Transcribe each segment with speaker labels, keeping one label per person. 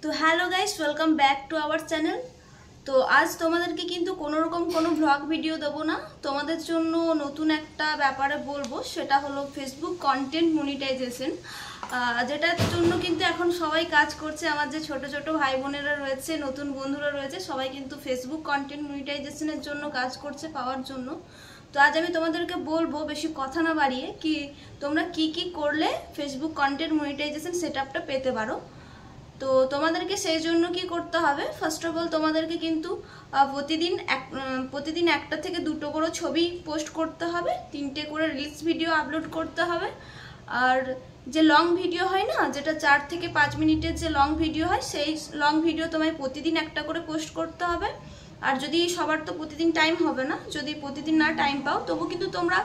Speaker 1: তো hello guys, welcome back to our channel. তো আজ তোমাদেরকে কিন্তু কোনো রকম কোনো ব্লগ ভিডিও দেবো না, তোমাদের জন্য নতুন একটা ব্যাপারে বলবো, সেটা হলো ফেসবুক কন্টেন্ট মনিটাইজেশন, যেটার জন্য কিন্তু এখন সবাই কাজ করছে। আমার যে ছোট ছোট ভাই বোনেরা রয়েছে, নতুন বন্ধুরা রয়েছে, সবাই কিন্তু ফেসবুক কন্টেন্ট মনিটাইজেশনের জন্য কাজ করছে, পাওয়ার জন্য। তো আজ আমি তোমাদেরকে বলবো, বেশি কথা না বাড়িয়ে, কি তোমরা কি কি করলে ফেসবুক কন্টেন্ট মনিটাইজেশন সেটআপটা পেতে পারো। তো তোমাদেরকে সেই জন্য কি করতে হবে, ফার্স্ট অফ অল তোমাদেরকে কিন্তু প্রতিদিন একটা থেকে দুটো করে ছবি পোস্ট করতে হবে, 3টে করে রিলস ভিডিও আপলোড করতে হবে। আর যে লং ভিডিও হয় না, যেটা 4 থেকে 5 মিনিটের যে লং ভিডিও হয়, সেই লং ভিডিও তোমায় প্রতিদিন একটা করে পোস্ট করতে হবে। আর যদি সবার তো প্রতিদিন টাইম হবে না, যদি প্রতিদিন না টাইম পাও, তবু কিন্তু তোমরা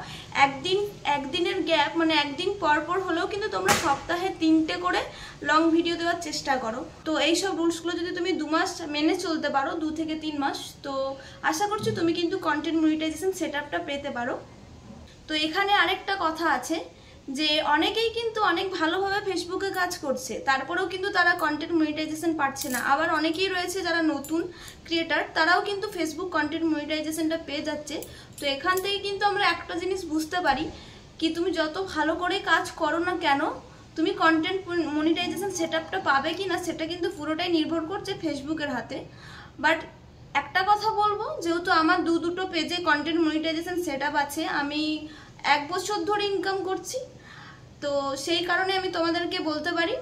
Speaker 1: একদিনের গ্যাপ, মানে একদিন পর পর হলেও কিন্তু তোমরা সপ্তাহে 3টে করে লং ভিডিও দেওয়ার চেষ্টা করো। তো এইসব রুলসগুলো যদি তুমি 2 মাস মেনে চলতে পারো, 2 থেকে 3 মাস, তো আশা করছি তুমি কিন্তু কন্টেন্ট মনিটাইজেশন সেটআপটা পেতে পারো। তো এখানে আরেকটা কথা আছে যে অনেকেই কিন্তু অনেক ভালোভাবে ফেসবুকে কাজ করছে, তারপরেও কিন্তু তারা কন্টেন্ট মনিটাইজেশন পাচ্ছে না। আবার অনেকেই রয়েছে যারা নতুন ক্রিয়েটার, তারাও কিন্তু ফেসবুক কন্টেন্ট মনিটাইজেশনটা পেয়ে যাচ্ছে। তো এখান থেকে কিন্তু আমরা একটা জিনিস বুঝতে পারি, কি তুমি যত ভালো করে কাজ করো না কেন, তুমি কন্টেন্ট মনিটাইজেশন সেটআপটা পাবে কি না, সেটা কিন্তু পুরোটাই নির্ভর করছে ফেসবুকের হাতে। বাট একটা কথা বলবো, যেহেতু আমার দুটো পেজে কন্টেন্ট মনিটাইজেশন সেটআপ আছে, আমি 1 বছর ধরে ইনকাম করছি, তো সেই কারণে আমি তোমাদেরকে বলতে পারি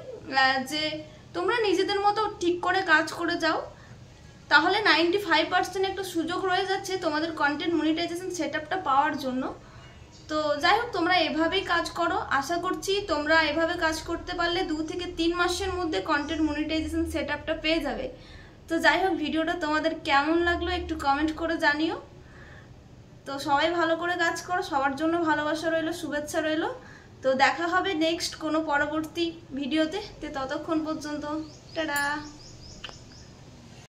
Speaker 1: যে তোমরা নিজেদের মতো ঠিক করে কাজ করে যাও, তাহলে 95% একটা সুযোগ রয়ে যাচ্ছে তোমাদের কন্টেন্ট মনিটাইজেশন সেটআপটা পাওয়ার জন্য। তো যাই হোক, তোমরা এভাবেই কাজ করো। আশা করছি তোমরা এভাবে কাজ করতে পারলে 2 থেকে 3 মাসের মধ্যে কন্টেন্ট মনিটাইজেশন সেটআপটা পেয়ে যাবে। তো যাই হোক, ভিডিওটা তোমাদের কেমন লাগলো একটু কমেন্ট করে জানিও। তো সবাই ভালো করে কাজ করো, সবার জন্য ভালোবাসা রইলো, শুভেচ্ছা রইলো। তো দেখা হবে নেক্সট কোনো পরবর্তী ভিডিওতে। ততক্ষণ পর্যন্ত টাটা।